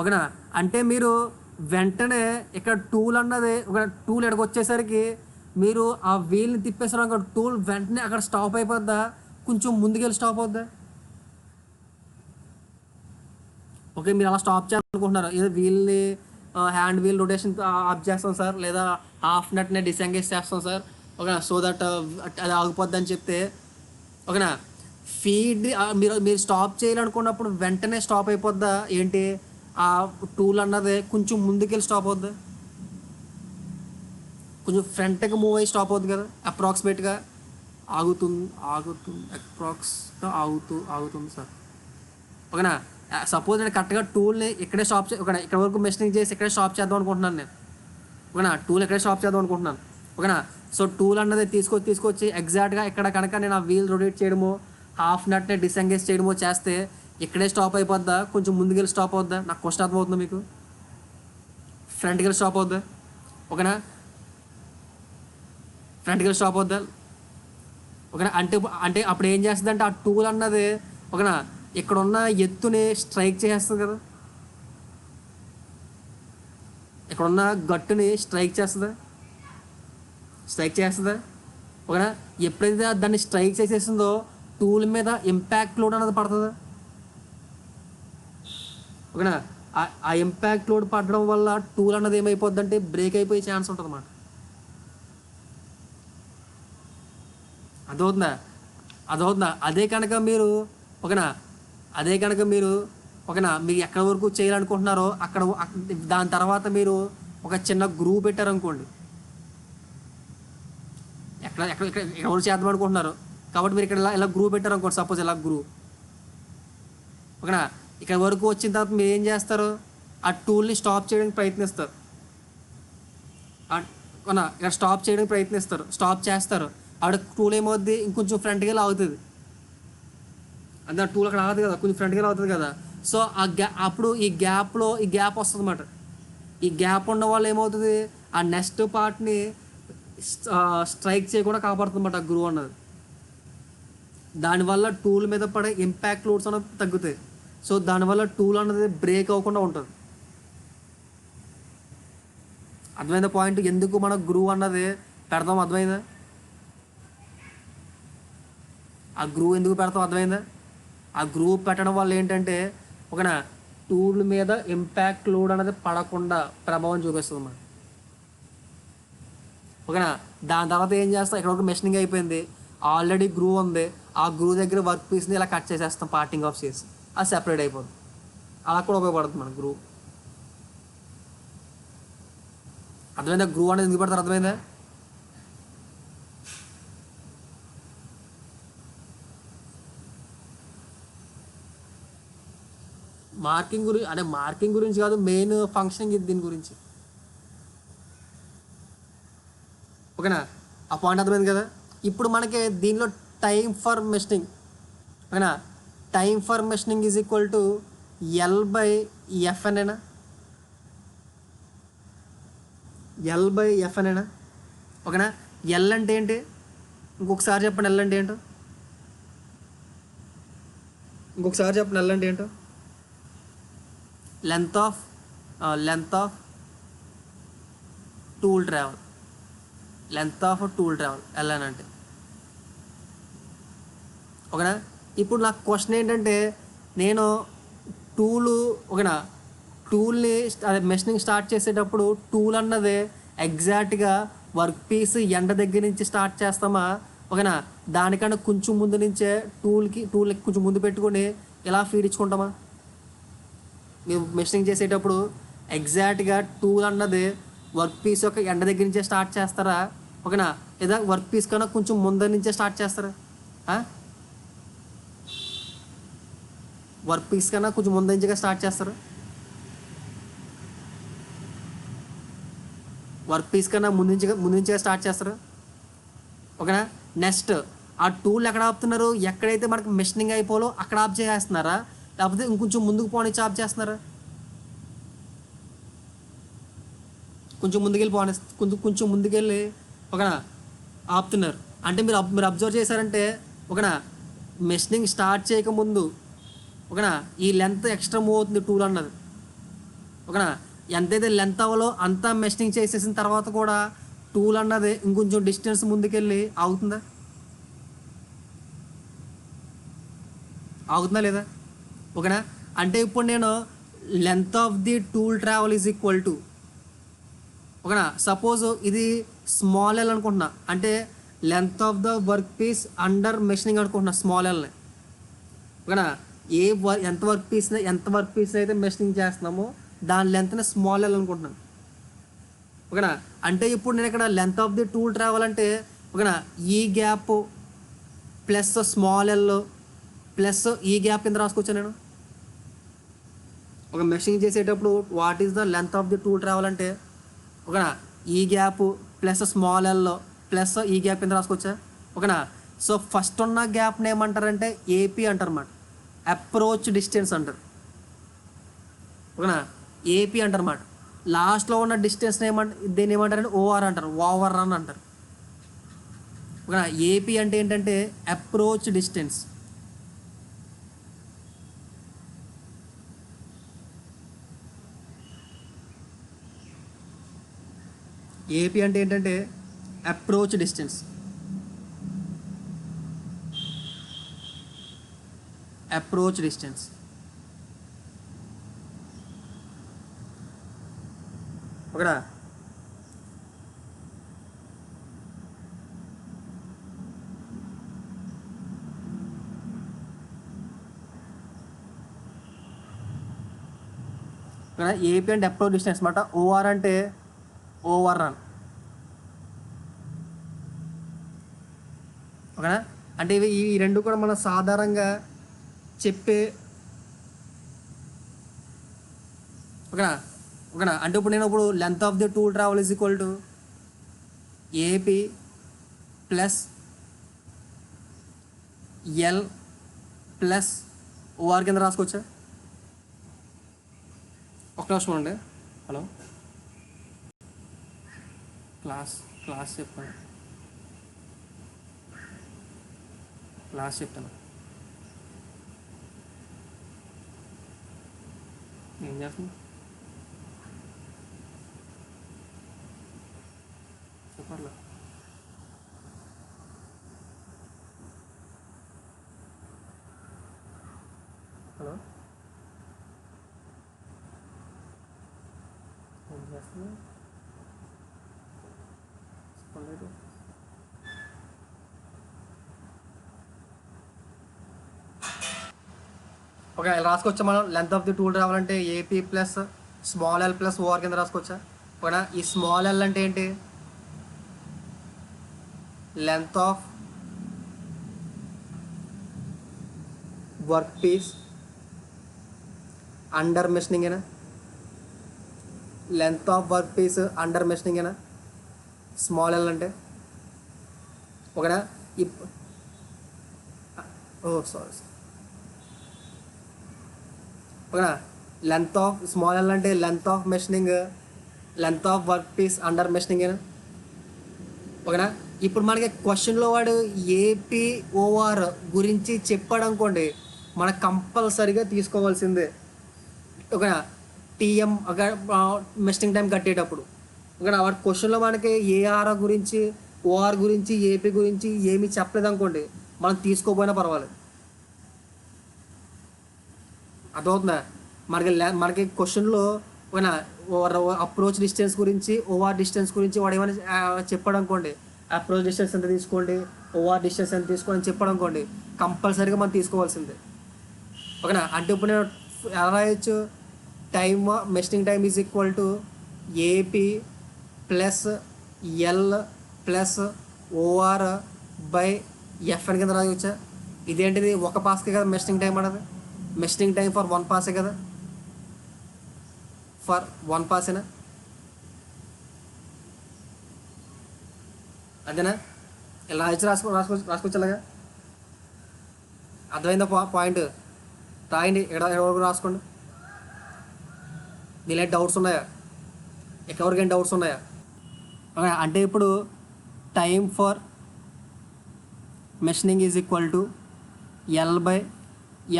ఓకేనా. అంటే మీరు వెంటనే ఇక్కడ టూల్ అన్నది ఒక టూల్ ఎక్కడికి వచ్చేసరికి మీరు ఆ వీల్ని తిప్పేసారు అక్కడ టూల్ వెంటనే అక్కడ స్టాప్ అయిపోద్దా, కొంచెం ముందుకెళ్ళి స్టాప్ అవుద్దా. ఓకే, మీరు అలా స్టాప్ చేయాలనుకుంటున్నారు, ఏదో వీల్ని హ్యాండ్ వీల్ రొటేషన్ ఆఫ్ చేస్తాం సార్, లేదా హాఫ్ నట్నే డిసెంగేజ్ చేస్తాం సార్, ఓకేనా, సో దట్ అది ఆగిపోద్ది అని చెప్తే, ఓకేనా. ఫీడ్ మీరు మీరు స్టాప్ చేయాలనుకున్నప్పుడు వెంటనే స్టాప్ అయిపోద్దా ఏంటి, ఆ టూల్ అన్నది కొంచెం ముందుకెళ్ళి స్టాప్ అవుద్దా, కొంచెం ఫ్రంట్కి మూవ్ అయ్యి స్టాప్ అవుతుంది కదా, అప్రాక్సిమేట్గా ఆగుతుంది అప్రాక్స్గా ఆగుతుంది సార్, ఓకేనా. సపోజ్ నేను కరెక్ట్గా టూల్ని ఇక్కడే స్టాప్ ఓకేనా, ఇక్కడ వరకు మెషినింగ్ చేసి ఇక్కడే స్టాప్ చేద్దాం అనుకుంటున్నాను నేను, ఓకేనా, టూల్ ఇక్కడే స్టాప్ చేద్దాం అనుకుంటున్నాను, ఓకేనా. సో టూల్ అన్నది తీసుకొచ్చి ఎగ్జాక్ట్గా ఇక్కడ కనుక నేను ఆ వీల్ రొటేట్ చేయడము, హాఫ్ నట్నే డిసెంగేజ్ చేయడమో చేస్తే ఇక్కడే స్టాప్ అయిపోద్దా, కొంచెం ముందుకెళ్ళి స్టాప్ అవుద్దా, నాకు క్వశ్చన్ అర్థమవుతుందా మీకు, ఫ్రంట్కి వెళ్ళి స్టాప్ అవుద్దా, ఓకేనా, ఫ్రంట్కి వెళ్ళి స్టాప్ అవుద్దా, ఓకేనా. అంటే అప్పుడు ఏం చేస్తుంది అంటే ఆ టూల్ అన్నది, ఓకేనా, ఇక్కడ ఉన్న ఎత్తుని స్ట్రైక్ చేసేస్తుంది కదా, ఇక్కడ ఉన్న గట్టుని స్ట్రైక్ చేస్తుందా, ఓకేనా. ఎప్పుడైతే దాన్ని స్ట్రైక్ చేసేసిందో టూల్ మీద ఇంపాక్ట్ లోడ్ అన్నది పడుతుంది, ఓకేనా. ఆ ఇంపాక్ట్ లోడ్ పడడం వల్ల టూల్ అన్నది ఏమైపోద్ది అంటే బ్రేక్ అయిపోయే ఛాన్స్ ఉంటుంది అన్నమాట. అదవుతుందా అదే కనుక మీరు, ఓకేనా, ఓకేనా, మీరు ఎక్కడి వరకు చేయాలనుకుంటున్నారో అక్కడ దాని తర్వాత మీరు ఒక చిన్న గ్రూవ్ పెట్టారనుకోండి, ఎవరు చేద్దాం అనుకుంటున్నారు కాబట్టి మీరు ఇక్కడ ఇలా గ్రూవ్ పెట్టారనుకోండి, సపోజ్ ఇలా గ్రూవ్, ఓకేనా. ఇక్కడ వరకు వచ్చిన తర్వాత మీరు ఏం చేస్తారు, ఆ టూల్ని స్టాప్ చేయడానికి ప్రయత్నిస్తారు, ఓకేనా, ఇక్కడ స్టాప్ చేయడానికి ప్రయత్నిస్తారు, స్టాప్ చేస్తారు, ఆవిడ టూల్ ఏమవుద్ది ఇంకొంచెం ఫ్రంట్కి వెళ్ళి అవుతుంది, అంటే ఆ టూల్ అక్కడ ఆగుతుంది కదా, కొంచెం ఫ్రంట్కి వెళ్ళి అవుతుంది కదా. సో అప్పుడు ఈ గ్యాప్ వస్తుంది అన్నమాట. ఈ గ్యాప్ ఉన్న వాళ్ళు ఏమవుతుంది, ఆ నెక్స్ట్ పార్ట్ని స్ట్రైక్ చేయకుండా కాపాడుతుంది అన్నమాట ఆ గ్రూ అన్నది. దానివల్ల టూల్ మీద పడే ఇంపాక్ట్ లోడ్స్ అన్నది తగ్గుతాయి. సో దానివల్ల టూల్ అన్నది బ్రేక్ అవ్వకుండా ఉంటుంది. అర్థమైందా పాయింట్, ఎందుకు మన గ్రూ అన్నది పెడతాం, అర్థమైందా, ఆ గ్రూ ఎందుకు పెడతాం అర్థమైందా. ఆ గ్రూ పెట్టడం వల్ల ఏంటంటే, ఓకేనా, టూల్ మీద ఇంపాక్ట్ లోడ్ అనేది పడకుండా ప్రభావం చూపిస్తుంది అన్నమాట, ఓకేనా. దాని తర్వాత ఏం చేస్తాం, ఇక్కడ ఒక మెషినింగ్ అయిపోయింది, ఆల్రెడీ గ్రూ ఉంది, ఆ గ్రూ దగ్గర వర్క్ పీస్ని ఇలా కట్ చేసేస్తాం, పార్టింగ్ ఆఫ్ చేసి అది సెపరేట్ అయిపోతుంది. అలా కూడా ఉపయోగపడుతుంది మన గ్రూ. అర్థమైందా, గ్రూ అనేది ఎందుకు పెడతారు అర్థమైందా. మార్కింగ్ గురించి కాదు, మెయిన్ ఫంక్షనింగ్ ఇది దీని గురించి, ఓకేనా. ఆ పాయింట్ అర్థమైంది కదా. ఇప్పుడు మనకి దీనిలో టైం ఫర్ మెషినింగ్, ఓకేనా, time for machining is equal to L/F అనేనా, L/F అనేనా, ఓకేనా. ఎల్ అంటే ఏంటి, ఇంకొకసారి చెప్పండి, ఎల్ అంటే ఏంటో, ఎల్ అంటే ఏంటో, length of tool travel, L అని అంటే, ఓకేనా. ఇప్పుడు నాకు క్వశ్చన్ ఏంటంటే, నేను ఓకేనా, టూల్ని అదే మెషినింగ్ స్టార్ట్ చేసేటప్పుడు టూల్ అన్నది ఎగ్జాక్ట్గా వర్క్ పీస్ ఎండ దగ్గర నుంచి స్టార్ట్ చేస్తామా, ఓకేనా, దానికన్నా కొంచెం ముందు నుంచే టూల్కి కొంచెం ముందు పెట్టుకొని ఇలా ఫీడ్ ఇచ్చుకుంటామా. మేము మెషినింగ్ చేసేటప్పుడు ఎగ్జాక్ట్గా టూల్ అన్నది వర్క్ పీస్ యొక్క ఎండ దగ్గర నుంచే స్టార్ట్ చేస్తారా, ఓకేనా, లేదా వర్క్ పీస్ కన్నా కొంచెం ముందర నుంచే స్టార్ట్ చేస్తారా, వర్క్ పీస్ కన్నా కొంచెం ముందు నుంచిగా స్టార్ట్ చేస్తారు, వర్క్ పీస్ కన్నా ముందు నుంచిగా స్టార్ట్ చేస్తారు, ఓకేనా. నెక్స్ట్ ఆ టూల్ ఎక్కడ ఆపుతున్నారు, ఎక్కడైతే మనకి మెషినింగ్ అయిపోలో అక్కడ ఆఫ్ చేసేస్తున్నారా, లేకపోతే ఇంకొంచెం ముందుకు పోనిచ్చి ఆఫ్ చేస్తున్నారా, కొంచెం ముందుకెళ్ళి ఓకేనా ఆపుతున్నారు. అంటే మీరు అబ్జర్వ్ చేశారంటే, ఓకేనా, మెషినింగ్ స్టార్ట్ చేయకముందు, ఓకేనా, ఈ లెంత్ ఎక్స్ట్రా మూవ్ అవుతుంది టూల్ అన్నది, ఓకేనా. ఎంతైతే లెంత్ అవ్వాలో అంతా మెషినింగ్ చేసేసిన తర్వాత కూడా టూల్ అన్నది ఇంకొంచెం డిస్టెన్స్ ముందుకెళ్ళి ఆగుతుందా లేదా? ఓకేనా. అంటే ఇప్పుడు నేను length of the tool travel is equal to, ఓకేనా, సపోజ్ ఇది స్మాల్ ఎల్ అనుకుంటున్నా, అంటే length of the work piece under machining అనుకుంటున్నా స్మాల్ ఎల్ని. ఓకేనా. ఎంత వర్క్ పీస్ అయితే మెషినింగ్ చేస్తున్నామో దాని లెంత్ని స్మాల్ ఎల్ అనుకుంటున్నాను. ఓకేనా. అంటే ఇప్పుడు నేను ఇక్కడ length of the tool travel అంటే, ఓకేనా, ఈ gap plus small L plus ఈ గ్యాప్ కింద రాసుకోవచ్చా నేను? ఒక మెషినింగ్ చేసేటప్పుడు what is the length of the tool travel అంటే, ఓకేనా, ఈ gap plus small L plus ఈ గ్యాప్ కింద రాసుకోవచ్చా? ఓకేనా. సో ఫస్ట్ ఉన్న గ్యాప్ని ఏమంటారంటే ఏపీ అంటారు అన్నమాట, అప్రోచ్ డిస్టెన్స్ అంటారు. ఓకేనా, ఏపీ అంటారు అన్నమాట. లాస్ట్లో ఉన్న డిస్టెన్స్ని దీన్ని ఏమంటారంటే ఓఆర్ అంటారు, ఓవర్ రన్ అంటారు. ఓకేనా. ఏపీ అంటే ఏంటంటే అప్రోచ్ డిస్టెన్స్. ఏపీ అంటే ఏంటంటే అప్రోచ్ డిస్టెన్స్. Approach distance. ఓకేనా. ఏపీ అంటే అప్రోచ్ డిస్టెన్స్ అనమాట. ఓఆర్ అంటే ఓవర్ రన్. ఓకేనా. అంటే ఇవి ఈ రెండు కూడా మనం సాధారణంగా చెప్పే, ఓకేనా. ఓకేనా. అంటే ఇప్పుడు నేను length of the tool travel is equal to AP plus L plus OR కింద రాసుకోవచ్చా? ఒక నిమిషం అండి. హలో, క్లాస్ చెప్తాను. ఏం చేస్తున్నా చెప్పర్లే. హలో, ఏం చేస్తున్నా చెప్పలేదు. ఓకే, ఇలా రాసుకోవచ్చా మనం? లెంత్ ఆఫ్ ది టూల్ రావాలంటే AP plus small L plus OR కింద రాసుకోవచ్చా? ఓకేనా. ఈ స్మాల్ ఎల్ అంటే ఏంటి? Length of work piece under machining ఏనా? Length of work piece under machining ఏనా స్మాల్ ఎల్ అంటే? ఓకేనా. సారీ. ఓకేనా. లెంత్ ఆఫ్ స్మాల్ ఎల్ అంటే length of machining, length of work piece under machining ఏనా? ఓకేనా. ఇప్పుడు మనకి క్వశ్చన్లో వాడు ఏపీ ఓఆర్ గురించి చెప్పాడు అనుకోండి, మనకు కంపల్సరీగా తీసుకోవాల్సిందే. ఓకేనా. టీఎం మెషినింగ్ టైం కట్టేటప్పుడు, ఓకేనా, వాడి క్వశ్చన్లో మనకి ఏఆర్ గురించి ఓఆర్ గురించి ఏపీ గురించి ఏమీ చెప్పలేదు అనుకోండి, మనం తీసుకోపోయినా పర్వాలేదు. అర్థమవుతుందా? మనకి క్వశ్చన్లో ఓకేనా అప్రోచ్ డిస్టెన్స్ గురించి ఓఆర్ డిస్టెన్స్ గురించి వాడు ఏమైనా చెప్పాడు అనుకోండి, అప్రోచ్ డిస్టెన్స్ ఎంత తీసుకోండి, ఓఆర్ డిస్టెన్స్ ఎంత తీసుకోండి అని చెప్పాడు అనుకోండి, కంపల్సరీగా మనం తీసుకోవాల్సిందే. ఓకేనా. అంటే ఇప్పుడు నేను ఎలా రాయొచ్చు? Machining time is equal to AP plus L plus OR by FN కింద రాయవచ్చా? ఇదేంటిది? ఒక పాస్కే కదా మెషినింగ్ టైం అన్నది. మెషినింగ్ టైం ఫర్ వన్ పాసే కదా, ఫర్ వన్ పాసేనా? అంతేనా? ఇలా రాసుకోవచ్చు అలాగా. అర్థమైందా పాయింట్? రాయండి, ఎవరికి రాసుకోండి. దీనిలో డౌట్స్ ఉన్నాయా? ఎవరికైనా డౌట్స్ ఉన్నాయా? అంటే ఇప్పుడు time for machining is equal to L by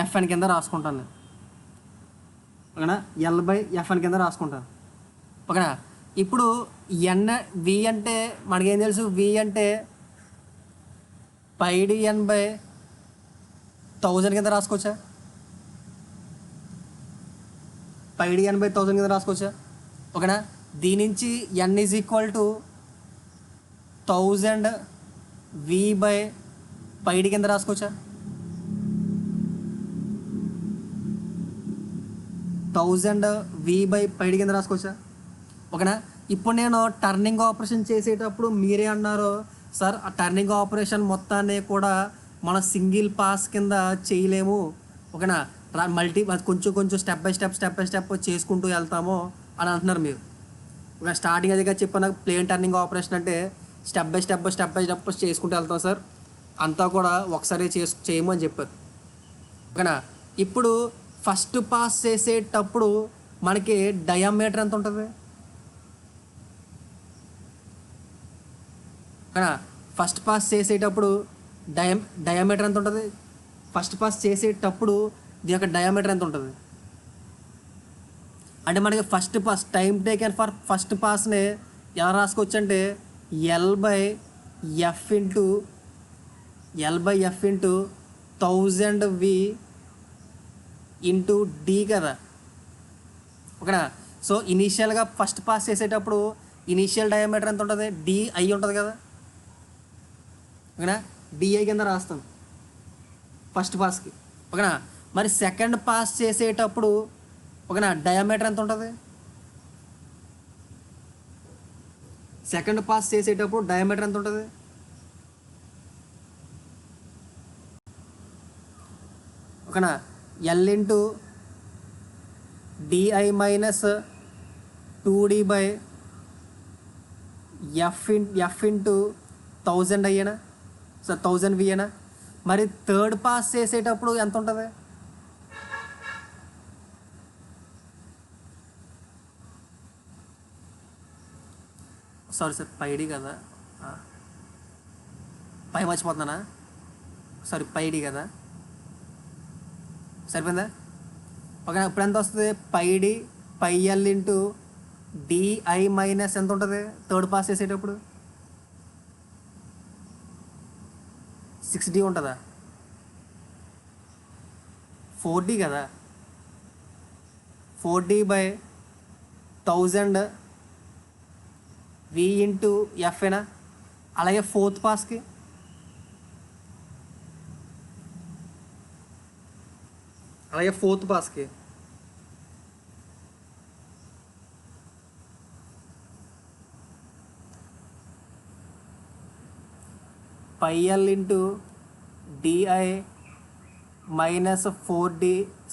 FN కింద రాసుకుంటాను నేను. ఓకేనా, L/F అని కింద రాసుకుంటాను. ఓకేనా, ఇప్పుడు ఎన్ వి అంటే మనకేం తెలుసు, వి అంటే πdN/1000 కింద రాసుకోవచ్చా, πdN/1000 కింద రాసుకోవచ్చా. ఓకేనా, దీని నుంచి N is equal to 1000 V/πd కింద రాసుకోవచ్చా, 1000 V/πd కింద రాసుకోవచ్చా. ఓకేనా, ఇప్పుడు నేను టర్నింగ్ ఆపరేషన్ చేసేటప్పుడు మీరే అన్నారు సార్ ఆ టర్నింగ్ ఆపరేషన్ మొత్తాన్ని కూడా మన సింగిల్ పాస్ కింద చేయలేము. ఓకేనా, కొంచెం కొంచెం స్టెప్ బై స్టెప్ చేసుకుంటూ వెళ్తాము అని అంటున్నారు మీరు. ఓకే, స్టార్టింగ్ అదిగా చెప్పిన ప్లేన్ టర్నింగ్ ఆపరేషన్ అంటే స్టెప్ బై స్టెప్ చేసుకుంటూ వెళ్తాం సార్, అంతా కూడా ఒకసారి చేయమని చెప్పారు. ఓకేనా, ఇప్పుడు ఫస్ట్ పాస్ చేసేటప్పుడు మనకి డయామీటర్ ఎంత ఉంటుంది. ఓకేనా, ఫస్ట్ పాస్ చేసేటప్పుడు డయామీటర్ ఎంత ఉంటుంది. ఫస్ట్ పాస్ చేసేటప్పుడు దీని యొక్క డయామీటర్ ఎంత ఉంటుంది అంటే మనకి first pass time taken for first పాస్ని ఎలా రాసుకోవచ్చు అంటే L/F into 1000 V into D కదా. ఓకేనా, సో ఇనీషియల్గా ఫస్ట్ పాస్ చేసేటప్పుడు ఇనీషియల్ డయామీటర్ ఎంత ఉంటుంది, DI ఉంటుంది కదా. ఓకేనా, DI కింద రాస్తాం ఫస్ట్ పాస్కి. ఓకేనా, మరి సెకండ్ పాస్ చేసేటప్పుడు ఓకేనా డయామీటర్ ఎంత ఉంటుంది, సెకండ్ పాస్ చేసేటప్పుడు డయామీటర్ ఎంత ఉంటుంది. ఓకేనా, L into DI minus 2D/F into 1000 అయ్యేనా సార్, 1000 V అయినా. మరి థర్డ్ పాస్ చేసేటప్పుడు ఎంత ఉంటుంది, సారీ సార్ πD కదా, పై మర్చిపోతున్నానా, సారీ πD కదా, సరిపోయిందా. ఓకే, ఇప్పుడు ఎంత వస్తుంది, πL ఇంటూ DI మైనస్ ఎంత ఉంటుంది థర్డ్ పాస్ చేసేటప్పుడు, 6D ఉంటుందా, 4D కదా, 4D/1000 V ఇంటూ F అయినా. అలాగే ఫోర్త్ పాస్కి πL into DI minus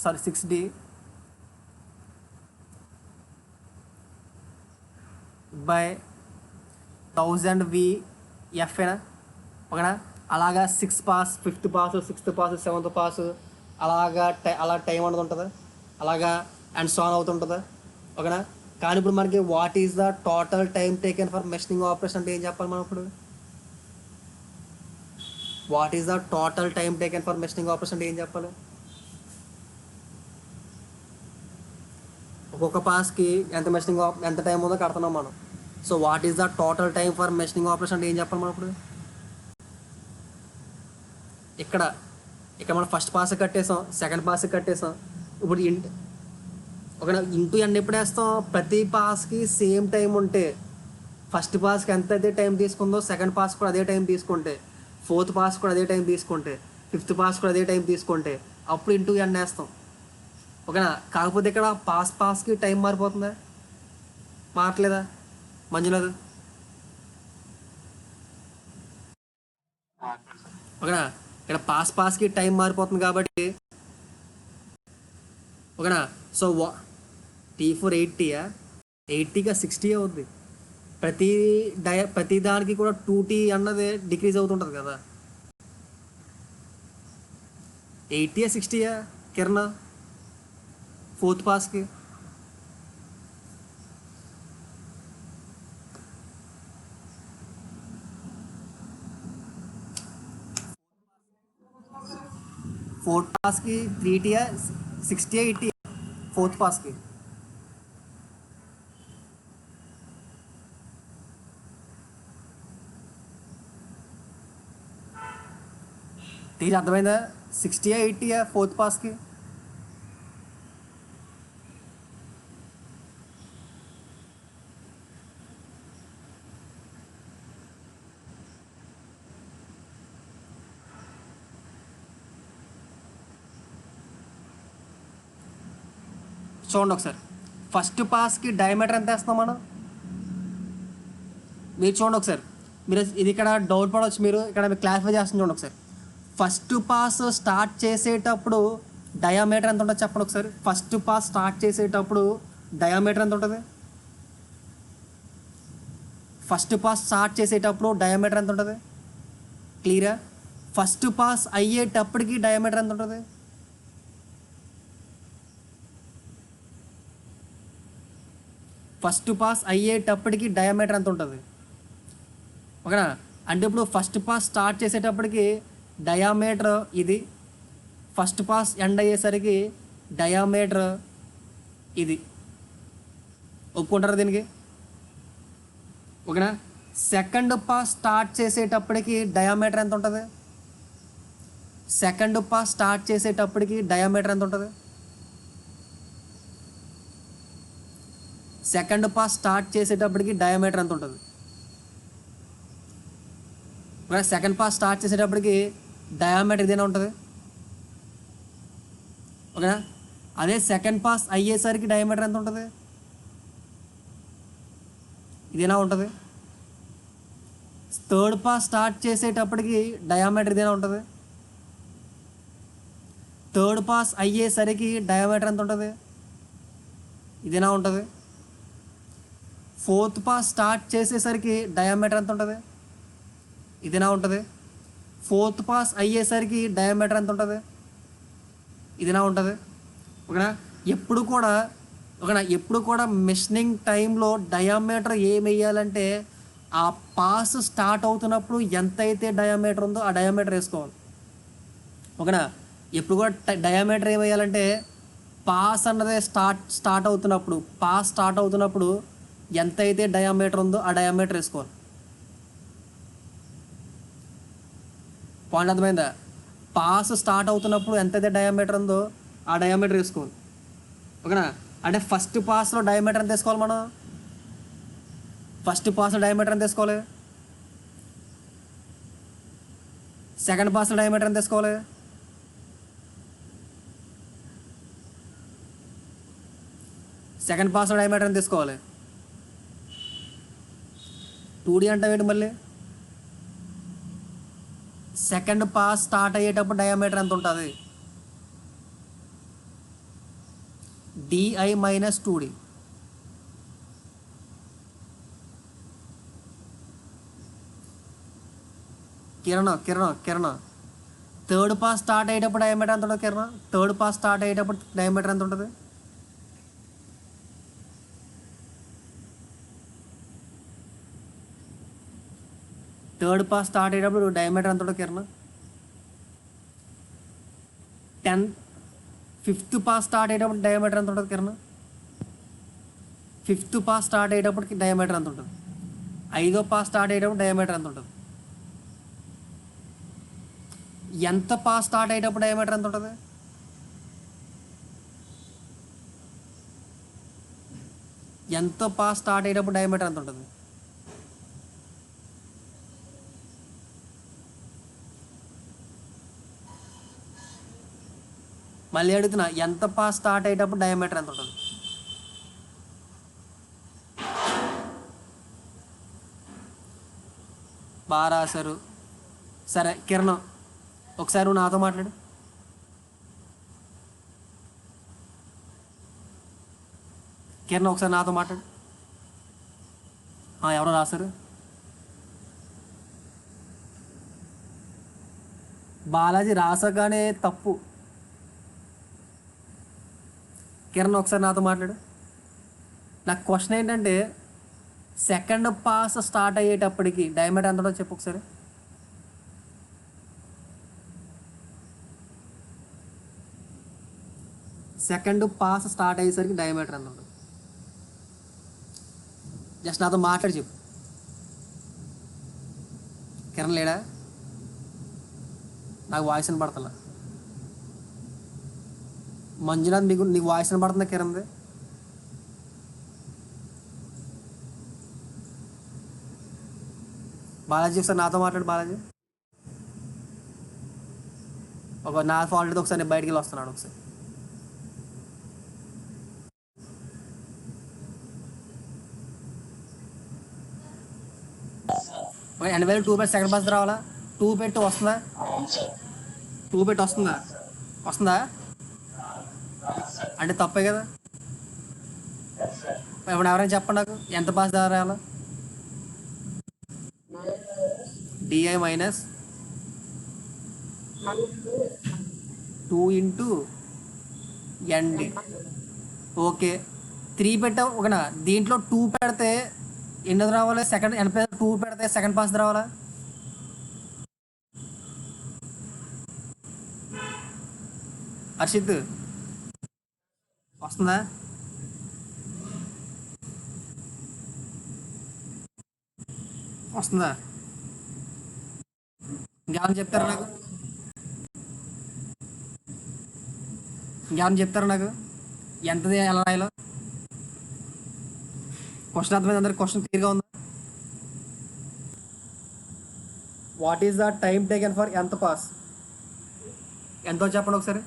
6D by 1000 VF అయినా. ఓకేనా, అలాగా 6 pass, 5th pass, 6th pass, 7th pass అలా టైం అనేది ఉంటుంది, అలాగా అండ్ సో ఆన్ అవుతుంటుందా. ఓకేనా, కానీ ఇప్పుడు మనకి what is the total time taken for machining operation అంటే ఏం చెప్పాలి మనం ఇప్పుడు, what is the total time taken for machining operation అంటే ఏం చెప్పాలి. ఒక్కొక్క పాస్కి ఎంత టైం ఉందో కడుతున్నాం మనం. So what is the total time for machining operation అంటే ఏం చెప్పాలి మనం ఇప్పుడు. ఇక్కడ మనం ఫస్ట్ పాస్ కట్టేసాం, సెకండ్ పాస్ కట్టేసాం. ఇప్పుడు ఓకేనా, ఇంటూ N ఎప్పుడు వేస్తాం, ప్రతి పాస్కి సేమ్ టైం ఉంటే, ఫస్ట్ పాస్కి ఎంత అయితే టైం తీసుకుందో సెకండ్ పాస్ కూడా అదే టైం తీసుకుంటే, ఫోర్త్ పాస్ కూడా అదే టైం తీసుకుంటే, 5th పాస్ కూడా అదే టైం తీసుకుంటే అప్పుడు ఇంటూ N వేస్తాం. ఓకేనా, కాకపోతే ఇక్కడ పాస్కి టైం మారిపోతుందా, మారట్లేదా మంజునాథ్. ఓకేనా, ఇక్కడ పాస్కి టైం మారిపోతుంది కాబట్టి. ఓకేనా, సో T4 80 80గా 60 అవుద్ది. ప్రతి దానికి కూడా 2T అన్నది డిక్రీజ్ అవుతుంటుంది కదా. 80 60 కిరణ్ ఫోర్త్ పాస్కి. ఫోర్త్ పాస్కి 3T 60 80 ఫోర్త్ పాస్కి? టీచర్ అర్థమైందా? 60 80 ఫోర్త్ పాస్కి? చూడండి ఒకసారి, ఫస్ట్ పాస్కి డయామీటర్ ఎంత వేస్తున్నాం మనం? మీరు చూడండి ఒకసారి, మీరు ఇది ఇక్కడ డౌట్ పడవచ్చు, మీరు ఇక్కడ మీరు క్లారిఫై చేస్తుంది చూడండి ఒకసారి. ఫస్ట్ పాస్ స్టార్ట్ చేసేటప్పుడు డయామీటర్ ఎంత ఉంటుంది చెప్పండి ఒకసారి. ఫస్ట్ పాస్ స్టార్ట్ చేసేటప్పుడు డయామీటర్ ఎంత ఉంటుంది? ఫస్ట్ పాస్ స్టార్ట్ చేసేటప్పుడు డయామీటర్ ఎంత ఉంటుంది? క్లియరా? ఫస్ట్ పాస్ అయ్యేటప్పటికి డయామీటర్ ఎంత ఉంటుంది? ఫస్ట్ పాస్ అయ్యేటప్పటికి డయామీటర్ ఎంత ఉంటుంది? ఓకేనా? అంటే ఇప్పుడు ఫస్ట్ పాస్ స్టార్ట్ చేసేటప్పటికి డయామీటర్ ఇది, ఫస్ట్ పాస్ ఎండ్ అయ్యేసరికి డయామీటర్ ఇది. ఒప్పుకుంటారా దీనికి? ఓకేనా? సెకండ్ పాస్ స్టార్ట్ చేసేటప్పటికి డయామీటర్ ఎంత ఉంటుంది? సెకండ్ పాస్ స్టార్ట్ చేసేటప్పటికి డయామీటర్ ఎంత ఉంటుంది? సెకండ్ పాస్ స్టార్ట్ చేసేటప్పటికి డయామీటర్ ఎంత ఉంటుంది? సెకండ్ పాస్ స్టార్ట్ చేసేటప్పటికి డయామీటర్ ఇదేనా ఉంటుంది? ఓకేనా? అదే సెకండ్ పాస్ అయ్యేసరికి డయామీటర్ ఎంత ఉంటుంది? ఇదేనా ఉంటుంది? థర్డ్ పాస్ స్టార్ట్ చేసేటప్పటికి డయామీటర్ ఇదేనా ఉంటుంది? థర్డ్ పాస్ అయ్యేసరికి డయామీటర్ ఎంత ఉంటుంది? ఇదేనా ఉంటుంది? ఫోర్త్ పాస్ స్టార్ట్ చేసేసరికి డయామీటర్ ఎంత ఉంటుంది? ఇదేనా ఉంటుంది? ఫోర్త్ పాస్ అయ్యేసరికి డయామీటర్ ఎంత ఉంటుంది? ఇదేనా ఉంటుంది? ఓకేనా? ఎప్పుడు కూడా మిషనింగ్ టైంలో డయామీటర్ ఏం వేయాలంటే ఆ పాస్ స్టార్ట్ అవుతున్నప్పుడు ఎంతైతే డయామీటర్ ఉందో ఆ డయామీటర్ వేసుకోవాలి. ఓకేనా? ఎప్పుడు కూడా డయామీటర్ ఏం వేయాలంటే పాస్ అన్నదే స్టార్ట్ అవుతున్నప్పుడు ఎంతైతే డయామీటర్ ఉందో ఆ డయామీటర్ వేసుకోవాలి. పాయింట్ అర్థమైందా? పాస్ స్టార్ట్ అవుతున్నప్పుడు ఎంతైతే డయామీటర్ ఉందో ఆ డయామీటర్ వేసుకోవాలి. ఓకేనా? అంటే ఫస్ట్ పాస్లో డయామీటర్ ఎంత వేసుకోవాలి మనం? ఫస్ట్ పాస్లో డయామీటర్ ఎంత వేసుకోవాలి? సెకండ్ పాస్లో డయామీటర్ ఎంత వేసుకోవాలి? సెకండ్ పాస్లో డయామీటర్ ఎంత తీసుకోవాలి? 2D అంటే మళ్ళీ సెకండ్ పాస్ స్టార్ట్ అయ్యేటప్పుడు డయామీటర్ ఎంత ఉంటుంది? DI - 2D. Kiran third pass start అయ్యేటప్పుడు డయామీటర్ ఎంత ఉంటుంది కిరణ్? థర్డ్ పాస్ స్టార్ట్ అయ్యేటప్పుడు డయామీటర్ ఎంత ఉంటుంది? థర్డ్ పాస్ స్టార్ట్ అయ్యేటప్పుడు డయామీటర్ ఎంత ఉంటుంది కిరణ్? ఫిఫ్త్ పాస్ స్టార్ట్ అయ్యేటప్పుడు డయామీటర్ ఎంత ఉంటుంది కిరణ్? ఫిఫ్త్ పాస్ స్టార్ట్ అయ్యేటప్పటికి డయామీటర్ ఎంత ఉంటుంది? ఐదో పాస్ స్టార్ట్ అయ్యేటప్పుడు డయామీటర్ ఎంత ఉంటుంది? ఎంత పాస్ స్టార్ట్ అయ్యేటప్పుడు డయామీటర్ ఎంత ఉంటుంది? ఎంత పాస్ స్టార్ట్ అయ్యేటప్పుడు డయామీటర్ ఎంత ఉంటుంది? మళ్ళీ అడుగుతున్నా, ఎంత పాస్ స్టార్ట్ అయ్యేటప్పుడు డయామీటర్ ఎంత ఉంటుంది? బాగా రాశారు. సరే కిరణ్, ఒకసారి నువ్వు నాతో మాట్లాడు. కిరణ్ ఒకసారి నాతో మాట్లాడు. ఎవరో రాశారు. బాలాజీ రాసగానే తప్పు. కిరణ్ ఒకసారి నాతో మాట్లాడు. నాకు క్వశ్చన్ ఏంటంటే సెకండ్ పాస్ స్టార్ట్ అయ్యేటప్పటికి డయామీటర్ ఎంత ఉంటుందో చెప్పు ఒకసారి. సెకండ్ పాస్ స్టార్ట్ అయ్యేసరికి డయామీటర్ ఎంత ఉంటుంది? జస్ట్ నాతో మాట్లాడి చెప్పు. కిరణ్ లేడా? నాకు వాయిస్ వినపడుతుందా? మంజునాథ్ మీకు నీకు వాయిస్ వినపడుతుందా కిరణ్ది? బాలాజీ ఒకసారి నాతో మాట్లాడు బాలాజీ. నా ఫాల్ట్ అయితే ఒకసారి నేను బయటికి వెళ్ళి వస్తున్నాను ఒకసారి. ఎనభై 2 పెట్టి సెకండ్ పాస్ రావాలా? 2 పెట్టి వస్తుందా? 2 పెట్టి వస్తుందా అంటే తప్పే కదా. ఇప్పుడు ఎవరైనా చెప్పండి నాకు ఎంత పాస్ రావాలా? DI minus 2 into ND. Okay 3 పెట్టావు ఓకేనా. దీంట్లో 2 పెడితే ఎన్నది రావాలి? సెకండ్ 2 పెడితే సెకండ్ పాస్ రావాలా? హర్షిత్ వస్తుందా? ఇంకేమైనా చెప్తారా నాకు ఎంతది ఎలా రాయాలో? క్వశ్చన్ అర్థమైంది అందరికి? క్వశ్చన్ క్లియర్గా ఉందా? What is the time taken for ఎంత పాస్? ఎంతో చెప్పండి ఒకసారి.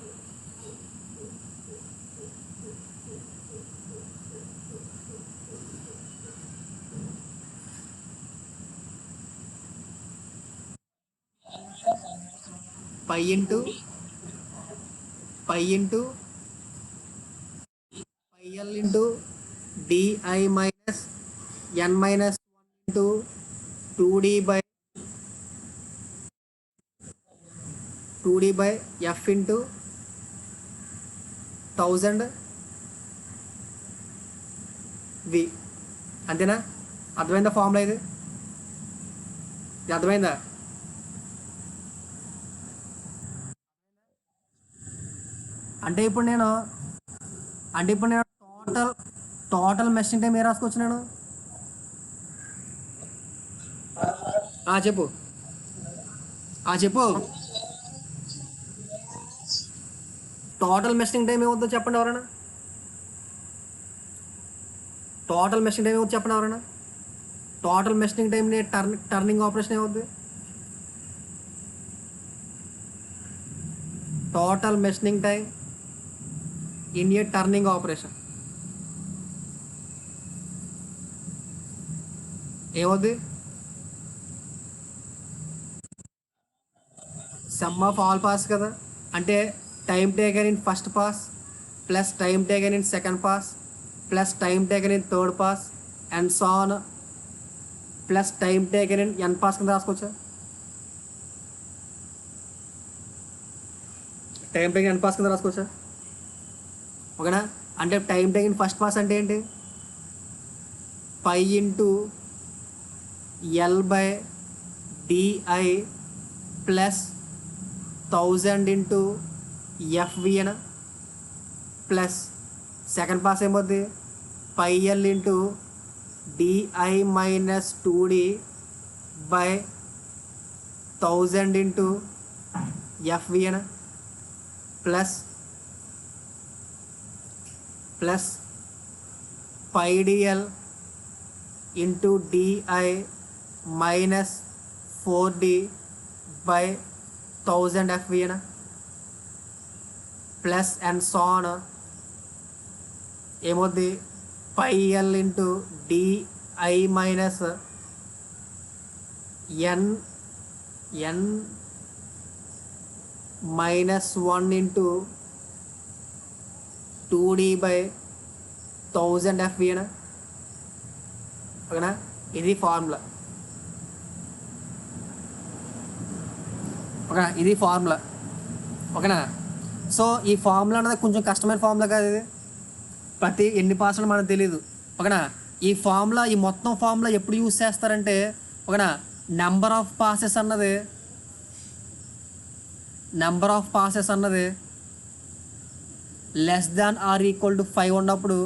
Pi into L into DI minus N minus 1 into 2d by F into 1000 V. అంతేనా? అర్థమైందా ఫార్ములా? ఇది అర్థమైందా? అంటే ఇప్పుడు నేను టోటల్ మెషిన్ టైం ఏ రాసుకోవచ్చు నేను? చెప్పు టోటల్ మెషినింగ్ టైం ఏమవుతుందో చెప్పండి ఎవరైనా. టోటల్ మెషినింగ్ టైంని టర్నింగ్ ఆపరేషన్ ఏమవుతుంది? Total machining time in a turning operation ఏమవుద్ది? సమ్ ఆఫ్ ఆల్ పాస్ కదా. అంటే time taken in first pass plus time taken in second pass plus time taken in third pass and so on plus time taken in N pass కింద రాసుకోవచ్చా? Time taken N pass కింద రాసుకోవచ్చా? ఓకేనా. అంటే time taken first pass అంటే ఏంటి? Pi into L by DI plus 1000 into FV అన plus second pass ఏమవుద్ది? Pi L into DI minus 2d by 1000 into FV అన plus pi DL into DI minus 4d by 1000 FV అన plus and so on ఏమవుద్ది? Pi L into DI minus N minus 1 into 2d by 1000 FV అన. ఓకేనా. ఇది formula. ఓకేనా. So ఈ formula అనేది కొంచెం కష్టమైన ఫార్ములా కాదు. ఇది ప్రతి ఎన్ని పాసులు మనకు తెలియదు. ఓకేనా. ఈ మొత్తం ఫార్ములా ఎప్పుడు యూజ్ చేస్తారంటే ఓకేనా నెంబర్ ఆఫ్ పాసెస్ అన్నది less than or equal to 5 ఉన్నప్పుడు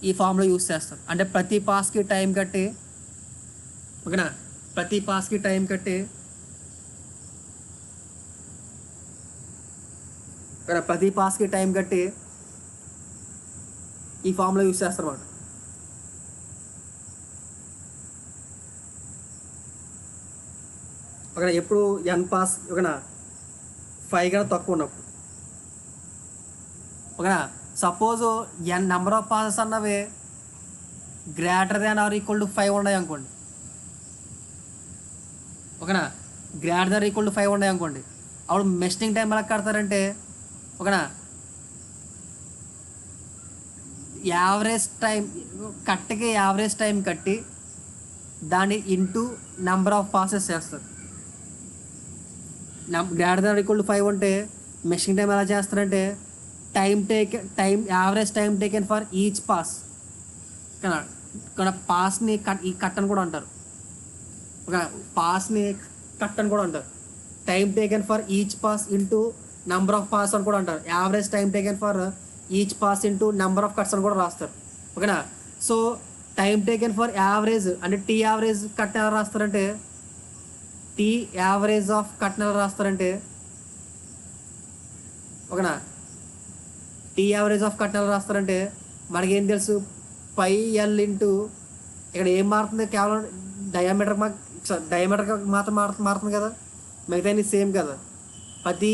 ఈ ఫామ్లో యూస్ చేస్తాం. అంటే ప్రతి పాస్కి టైం కట్టి, ఓకేనా, ప్రతి పాస్కి టైం కట్టి, ప్రతి పాస్కి టైం కట్టి ఈ ఫామ్లో యూస్ చేస్తారు అన్నమాట. ఓకేనా, ఎప్పుడు ఎన్ పాస్, ఓకేనా, 5 కన్నా తక్కువ ఉన్నప్పుడు, ఓకేనా. Suppose N number of passes అన్నవి greater than or equal to 5 ఉన్నాయి అనుకోండి, ఓకేనా, గ్రేటర్ దాన్ ఈక్వల్ టు 5 ఉన్నాయి అనుకోండి, అప్పుడు మెస్టింగ్ టైం ఎలా కడతారంటే, ఓకేనా, యావరేజ్ టైం కట్టకి యావరేజ్ టైం కట్టి దాన్ని ఇంటూ నెంబర్ ఆఫ్ పాసెస్ చేస్తారు. గ్రేటర్ దాన్ ఈక్వల్ టు 5 అంటే మెషింగ్ టైం ఎలా చేస్తారంటే average time taken for each pass, పాస్ని ఈ కట్ అని కూడా అంటారు, ఒక పాస్ని కట్ అని కూడా అంటారు. Time taken for each pass into number of pass అని కూడా అంటారు. Average time taken for each pass into number of cuts అని కూడా రాస్తారు, ఓకేనా. So time taken for average అంటే టీ యావరేజ్ కట్ ఎలా రాస్తారంటే, టీ యావరేజ్ ఆఫ్ కట్ ఎలా రాస్తారంటే, ఓకేనా, టీ యావరేజ్ ఆఫ్ కట్ ఎలా రాస్తారంటే మనకేం తెలుసు, పై ఎల్ ఇంటూ ఇక్కడ ఏం మారుతుంది, కేవలం డయామీటర్కి మాత్రం మారుతుంది కదా, మిగతా సేమ్ కదా. ప్రతి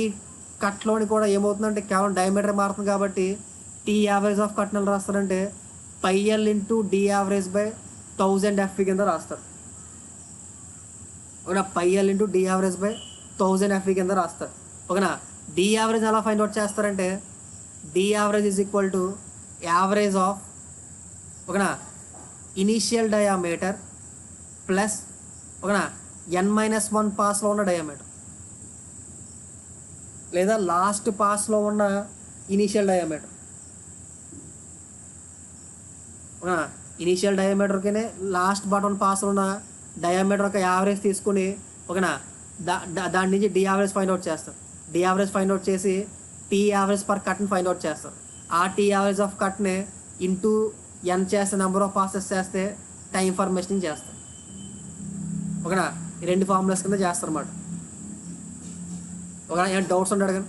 కట్లోని కూడా ఏమవుతుందంటే కేవలం డయామీటర్ మారుతుంది కాబట్టి టీ యావరేజ్ ఆఫ్ కట్ ఎలా రాస్తారంటే pi L into D average by 1000 FE కింద రాస్తారు, ఓకేనా. Pi L into D average by 1000 FE కింద రాస్తారు, ఓకేనా. డి యావరేజ్ ఎలా ఫైండ్ అవుట్ చేస్తారంటే D average is equal to average of, ఓకేనా, ఇనీషియల్ డయామీటర్ ప్లస్, ఓకేనా, n-1 పాస్లో ఉన్న డయామీటర్ లేదా లాస్ట్ పాస్లో ఉన్న ఇనీషియల్ డయామీటర్, ఓకేనా. ఇనీషియల్ డయామీటర్కి లాస్ట్ బటన్ పాస్లో ఉన్న డయామీటర్ ఒక యావరేజ్ తీసుకుని, ఓకేనా, దాని నుంచి డి యావరేజ్ ఫైండ్ అవుట్ చేస్తారు. డి యావరేజ్ ఫైండ్ అవుట్ చేసి టీ యావరేజ్ పర్ కట్ని ఫైండ్ అవుట్ చేస్తారు. ఆ టీ యావరేజ్ ఆఫ్ కట్ని ఇంటూ ఎన్ చేస్తే నెంబర్ ఆఫ్ పాసెస్ చేస్తే టైం ఫర్ మెషినింగ్ చేస్తారు, ఓకేనా. 2 ఫార్ములాస్ కింద చేస్తారు అన్నమాట. ఓకేనా. ఏమైనా డౌట్స్ ఉంటాడు కానీ